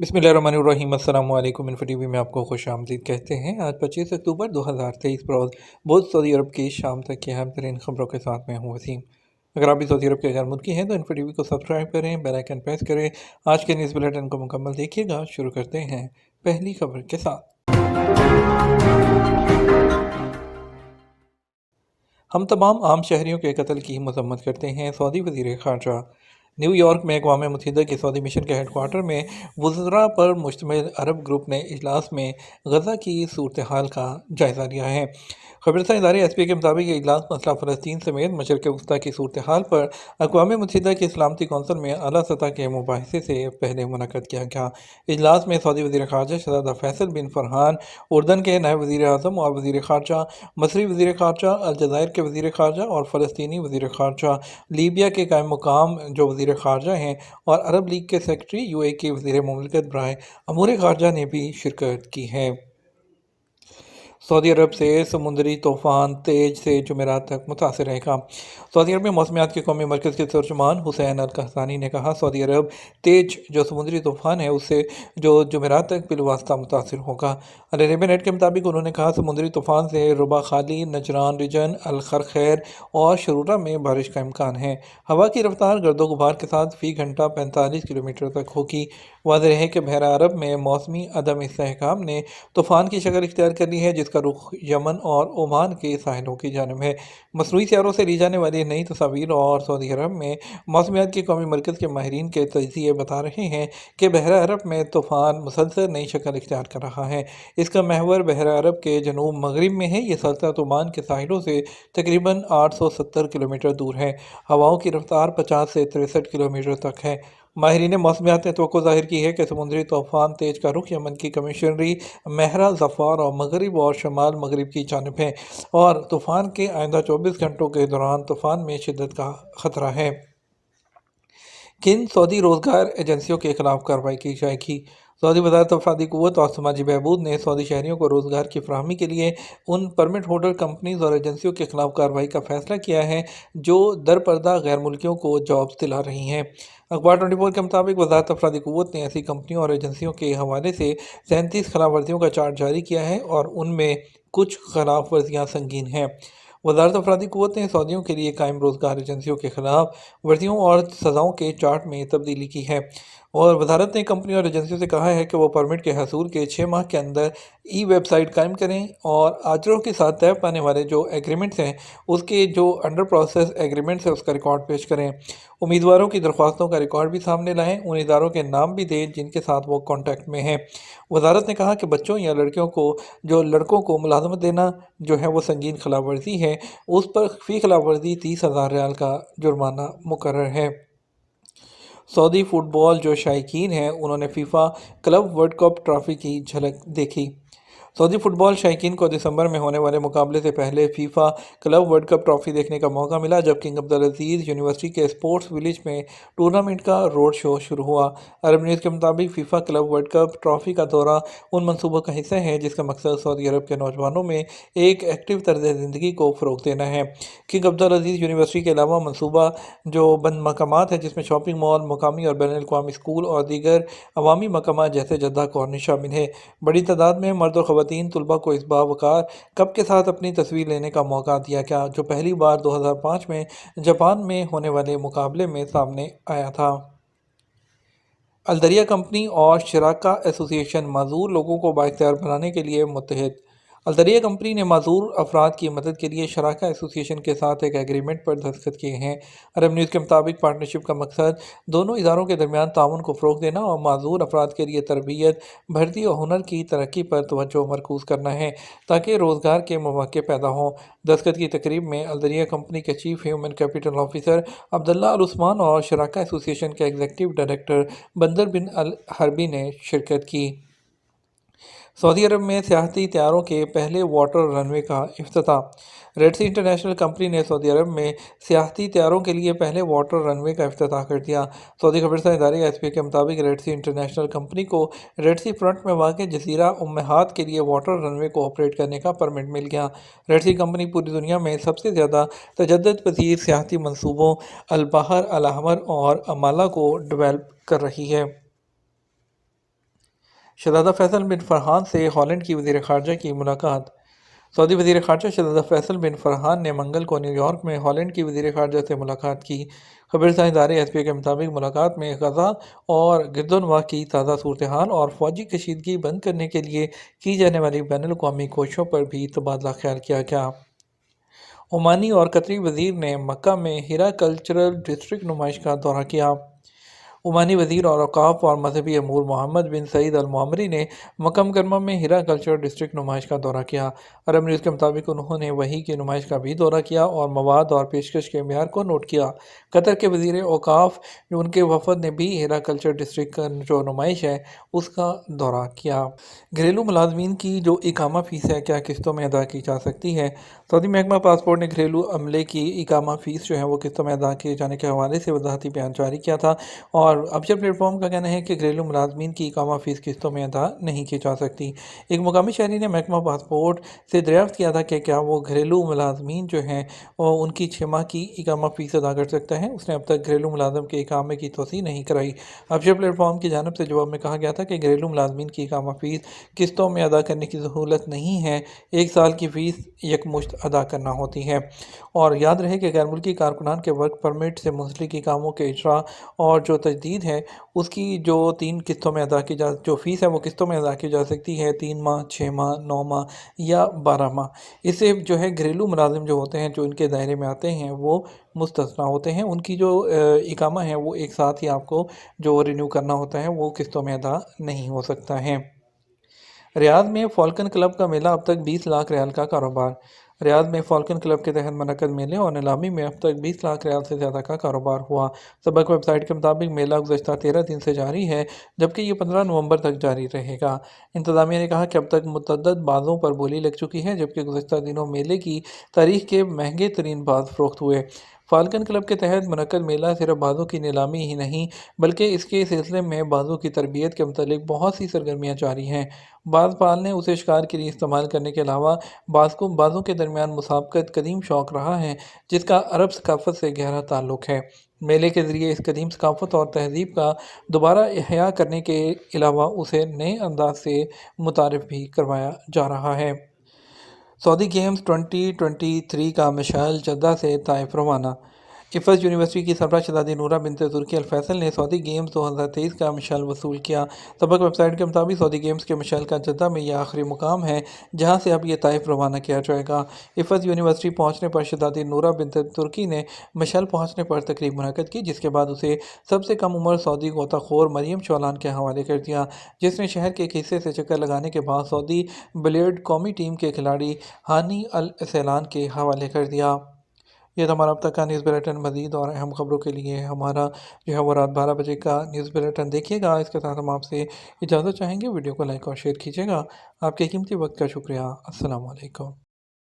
बिस्मिल्लाहिर्रहमानिर्रहीम। अस्सलाम वालेकुम। इन्फो टीवी में आपको खुश आमदीद कहते हैं। आज 25 अक्टूबर 2023 रोज़ बहुत सऊदी अरब की शाम तक की अहम तरीन खबरों के साथ मैं हूँ वसीम। अगर आप भी सऊदी अरब के गैर मुल्की हैं तो इन्फो टीवी को सब्सक्राइब करें, बेल आइकन प्रेस करें। आज के न्यूज़ बुलेटिन को मुकम्मल देखिएगा। शुरू करते हैं पहली खबर के साथ। हम तमाम आम शहरियों के कत्ल की मजम्मत करते हैं। सऊदी वज़ीर ख़ारजा। न्यू यॉर्क में अक़वाम मुत्तहिदा के सऊदी मिशन के हेडक्वार्टर में वज़रा पर मुश्तमिल अरब ग्रुप ने इजलास में गज़ा की सूरत हाल का जायज़ा लिया है। खबरसा इदारे एसपी के मुताबिक ये इजलास मसला फ़लस्तीन समेत मशरक़ वस्ती की सूरत हाल पर अक़वाम मुत्तहिदा की सलामती कौंसिल में आला सतह के मुबाहिसे से पहले मुनक़्क़द किया गया। इजलास में सऊदी वज़ीर ख़ारजा शहज़ादा फैसल बिन फ़रहान, उर्दन के नायब वज़ीर आज़म और वज़ीर ख़ारजा, मसरी वज़ीर ख़ारजा, अलजज़ायर के वज़ीर ख़ारजा और फ़लस्तीनी वज़ीर ख़ारजा, लीबिया के कायम मुक़ाम जो वज़ीर ख़ारजा हैं और अरब लीग के सेक्रेटरी यूएई के वज़ीर मुमलिकत बराए अमूर ख़ारजा ने भी शिरकत की है। सऊदी अरब से समुद्री तूफ़ान तेज से जुमेरात तक मुतासर रहेगा। सऊदी अरब में मौसमियात के कौमी मरकज़ के तर्जुमान हुसैन अल कहतानी ने कहा, सऊदी अरब तेज जो समुद्री तूफ़ान है उससे जो जुमेरात तक बिलवास्ता मुतासर होगा। अल अरेबिया नेट के मुताबिक उन्होंने कहा, समुद्री तूफ़ान से रुबा खाली, नजरान रीजन, अल खरखैर और शरूरा में बारिश का इम्कान है। हवा की रफ्तार गर्दो गुबार के साथ फ़ी घंटा 45 किलोमीटर तक होगी। वाज़ेह है कि बहरा अरब में मौसमी अदम इस्तेहकाम ने तूफ़ान की शक्ल इख्तियार कर ली है, जिसका रुख यमन और ओमान के साहिलों की जानिब है। मसनूई सियारों से ली जाने वाली नई तस्वीर और सऊदी अरब में मौसमियात के कौमी मरकज़ के माहिरीन के तजिए बता रहे हैं कि बहरा अरब में तूफ़ान मुसलसल नई शक्ल इख्तियार कर रहा है। इसका महवर बहरा अरब के जनूब मगरिब में है। ये सल्तनत ओमान के साहिलों से तकरीबन 870 किलोमीटर दूर है। हवाओं की रफ्तार 50 से 63 किलोमीटर तक है। माहिरीन मौसमियात ने तवक्को ज़ाहिर की है कि समुद्री तूफ़ान तेज का रुख यमन की कमिशनरी महरा ज़फ़ार और मगरिब और शमाल मगरिब की जानिब है और तूफ़ान के आइंदा 24 घंटों के दौरान तूफ़ान में शिद्दत का ख़तरा है। किन सऊदी रोज़गार एजेंसियों के खिलाफ कार्रवाई की जाएगी। सऊदी वज़ारत अफ़रादी क़ुव्वत और समाजी बहबूद ने सऊदी शहरियों को रोज़गार की फ़राहमी के लिए उन परमिट होल्डर कंपनीज़ और एजेंसियों के खिलाफ कार्रवाई का फ़ैसला किया है जो दरपर्दा गैर मुल्कियों को जॉब्स दिला रही हैं। अखबार 24 के मुताबिक वज़ारत अफ़रादी क़ुव्वत ने ऐसी कंपनियों और एजेंसियों के हवाले से 37 खिलाफ वर्जियों का चार्ट जारी किया है और उनमें कुछ खिलाफ वर्जियाँ संगीन हैं। वज़ारत अफ़रादी क़ुव्वत ने सऊदियों के लिए कायम रोज़गार एजेंसियों के खिलाफ वर्जियों और सज़ाओं के चार्ट में तब्दीली की है और वज़ारत ने कंपनी और एजेंसियों से कहा है कि वो परमिट के हसूल के 6 माह के अंदर ई वेबसाइट कायम करें और आजरों के साथ तय पाने वाले जो एग्रीमेंट्स हैं उसके जो अंडर प्रोसेस एग्रीमेंट्स है उसका रिकॉर्ड पेश करें। उम्मीदवारों की दरख्वास्तों का रिकॉर्ड भी सामने लाएं। उन इदारों के नाम भी दें जिनके साथ वो कॉन्टैक्ट में हैं। वज़ारत ने कहा कि बच्चों या लड़कियों को जो लड़कों को मुलाजमत देना जो है वो संगीन खिलाफ वर्जी है, उस पर फ़ी खिलाफ वर्जी 30,000 रियाल का जुर्माना मुकर्रर है। सऊदी फुटबॉल जो शायकीन हैं उन्होंने FIFA club world cup trophy की झलक देखी। सऊदी फुटबॉल शायकीन को दिसंबर में होने वाले मुकाबले से पहले FIFA club world cup trophy देखने का मौका मिला जब किंग अब्दुल अजीज़ यूनिवर्सिटी के स्पोर्ट्स विलेज में टूर्नामेंट का रोड शो शुरू हुआ। अरब न्यूज़ के मुताबिक FIFA club world cup trophy का दौरा उन मनसूबों का हिस्सा है जिसका मकसद सऊदी अरब के नौजवानों में एक एक्टिव तर्ज ज़िंदगी को फ़रोग़ देना है। किंग अब्दुल अजीज़ यूनिवर्सिटी के अलावा मनसूबा जो बंद मकामात है जिसमें शॉपिंग मॉल, मुकामी और बैनुल अक़वामी स्कूल और दीगर अवामी मकामात जैसे जद्दा कॉर्निश शामिल है। बड़ी तादाद में मर्द और ख़वातीन तलबा को इस बावकार कप के साथ अपनी तस्वीर लेने का मौका दिया गया जो पहली बार 2005 में जापान में होने वाले मुकाबले में सामने आया था। अलदरिया कंपनी और शराका एसोसिएशन माजूर लोगों को बाइख्तियार बनाने के लिए मुत्तहिद। अलदरिया कंपनी ने माजूर अफराद की मदद के लिए शराका एसोसिएशन के साथ एक एग्रीमेंट पर दस्तखत किए हैं। अरब न्यूज़ के मुताबिक पार्टनरशिप का मकसद दोनों इदारों के दरमियान ताउन को फ़रोग़ देना और माजूर अफराद के लिए तरबियत, भर्ती और हुनर की तरक्की पर तवज्जो मरकूज़ करना है ताकि रोज़गार के मौक़े पैदा हों। दस्तखत की तकरीब में अलदरिया कंपनी के chief human capital officer Abdullah Al Usman और शराका एसोसिएशन के एग्जीक्यूटिव डायरेक्टर बंदर बिन अल हरबी ने शिरकत की। सऊदी अरब में सियाहती तैयारों के पहले वाटर रनवे का इफ्तिताह। रेड सी इंटरनेशनल कंपनी ने सऊदी अरब में सियाहती तैयारों के लिए पहले वाटर रनवे का इफ्तिताह कर दिया। सऊदी खबरसा इदारे एसपी के मुताबिक रेड सी इंटरनेशनल कंपनी को रेड सी फ्रंट में वाक़ जज़ीरा उम्महात के लिए वाटर रनवे को ऑपरेट करने का परमिट मिल गया। रेड सी कंपनी पूरी दुनिया में सबसे ज़्यादा तजद्दुद पज़ीर सियाहती मनसूबों अल बहर अल अहमर और अमाला को डेवलप कर रही है। شہزادہ فیصل بن فرحان سے ہالینڈ کی وزیر خارجہ کی ملاقات۔ سعودی وزیر خارجہ شہزادہ فیصل بن فرحان نے منگل کو نیو یارک میں ہالینڈ کی وزیر خارجہ سے ملاقات کی۔ خبررساں ادارے ایس پی اے کے مطابق ملاقات میں غزہ اور گردنواہ کی تازہ صورتحال اور فوجی کشیدگی بند کرنے کے لیے کی جانے والی بین الاقوامی کوششوں پر بھی تبادلہ خیال کیا گیا۔ عمانی اور قطری وزیر نے مکہ میں ہیرا کلچرل ڈسٹرکٹ نمائش کا دورہ کیا۔ عمانی وزیر اور اوقاف اور مذہبی امور محمد بن سعید المعمری نے مکہ مکرمہ میں ہیرا کلچرل ڈسٹرکٹ نمائش کا دورہ کیا۔ عرب نیوز کے مطابق انہوں نے وہی کی نمائش کا بھی دورہ کیا اور مواد اور پیشکش کے معیار کو نوٹ کیا۔ قطر کے وزیر اوقاف ان کے وفد نے بھی ہیرا کلچرل ڈسٹرکٹ کا جو نمائش ہے اس کا دورہ کیا۔ گھریلو ملازمین کی جو اقامہ فیس ہے کیا قسطوں میں ادا کی جا سکتی ہے؟ سعودی محکمہ پاسپورٹ نے گھریلو عملے کی اقامہ فیس جو ہے وہ قسطوں میں ادا کیے جانے کے حوالے سے وضاحتی بیان جاری کیا تھا، اور ابشر پلیٹ فارم کا کہنا ہے کہ گھریلو ملازمین کی اقامہ فیس قسطوں میں ادا نہیں کی جا سکتی۔ ایک مقامی شہری نے محکمہ پاسپورٹ سے دریافت کیا تھا کہ کیا وہ گھریلو ملازمین جو ہیں ان کی 6 ماہ کی اقامہ فیس ادا کر سکتا ہے۔ اس نے اب تک گھریلو ملازم کے اقامے کی توسیع نہیں کرائی۔ ابشر پلیٹ فارم کی جانب سے جواب میں کہا گیا تھا کہ گھریلو ملازمین کی اقامہ فیس قسطوں میں ادا کرنے کی سہولت نہیں ہے، 1 سال کی فیس یکمشت ادا کرنا ہوتی ہے۔ اور یاد رہے کہ غیر ملکی کارکنان کے ورک پرمٹ سے منسلک کاموں کے اجراء اور جو تجدید ہے اس کی جو 3 قسطوں میں ادا کی جو فیس ہے وہ قسطوں میں ادا کی جا سکتی ہے، 3 ماہ، 6 ماہ، 9 ماہ یا 12 ماہ۔ اس سے جو ہے گھریلو ملازم جو ہوتے ہیں جو ان کے دائرے میں آتے ہیں وہ مستثنیٰ ہوتے ہیں، ان کی جو اقامہ ہے وہ ایک ساتھ ہی آپ کو جو رینیو کرنا ہوتا ہے وہ قسطوں میں ادا نہیں ہو سکتا ہے۔ ریاض میں فالکن کلب کا میلہ، اب تک 20 لاکھ ریال کا کاروبار۔ ریاض میں فالکن کلب کے تحت منعقد میلے اور نیلامی میں اب تک 20 لاکھ ریال سے زیادہ کا کاروبار ہوا۔ سبق ویب سائٹ کے مطابق میلہ گزشتہ 13 دن سے جاری ہے، جبکہ یہ 15 نومبر تک جاری رہے گا۔ انتظامیہ نے کہا کہ اب تک متعدد بازوں پر بولی لگ چکی ہے، جبکہ گزشتہ دنوں میلے کی تاریخ کے مہنگے ترین باز فروخت ہوئے۔ فالکن کلب کے تحت منعقد میلہ صرف بازوں کی نیلامی ہی نہیں بلکہ اس کے سلسلے میں بازوں کی تربیت کے متعلق بہت سی سرگرمیاں جاری ہیں۔ باز پالنے، اسے شکار کے لیے استعمال کرنے کے علاوہ بازوں کے درمیان مسابقت قدیم شوق رہا ہے جس کا عرب ثقافت سے گہرا تعلق ہے۔ میلے کے ذریعے اس قدیم ثقافت اور تہذیب کا دوبارہ احیاء کرنے کے علاوہ اسے نئے انداز سے متعارف بھی کروایا جا رہا ہے۔ سعودی گیمز 2023 کا مشعل جدہ سے طائف روانہ۔ حفظ یونیورسٹی کی سربراہ شہزادی نورہ بنت ترکی الفیصل نے سعودی گیمز 2023 کا مشعل وصول کیا۔ سبق ویب سائٹ کے مطابق سعودی گیمز کے مشعل کا جدہ میں یہ آخری مقام ہے جہاں سے اب یہ طائف روانہ کیا جائے گا۔ حفظ یونیورسٹی پہنچنے پر شہزادی نورہ بنت ترکی نے مشعل پہنچنے پر تقریب منعقد کی، جس کے بعد اسے سب سے کم عمر سعودی غوطہ خور مریم چولان کے حوالے کر دیا، جس نے شہر کے ایک حصے سے چکر لگانے کے بعد سعودی بلیئرڈ قومی ٹیم کے کھلاڑی ہانی السیلان کے حوالے کر دیا۔ یہ تو ہمارا اب تک کا نیوز بلیٹن۔ مزید اور اہم خبروں کے لیے ہمارا جو ہے وہ رات 12 بجے کا نیوز بلیٹن دیکھیے گا۔ اس کے ساتھ ہم آپ سے اجازت چاہیں گے، ویڈیو کو لائک اور شیئر کیجیے گا۔ آپ کے قیمتی وقت کا شکریہ۔ السلام علیکم۔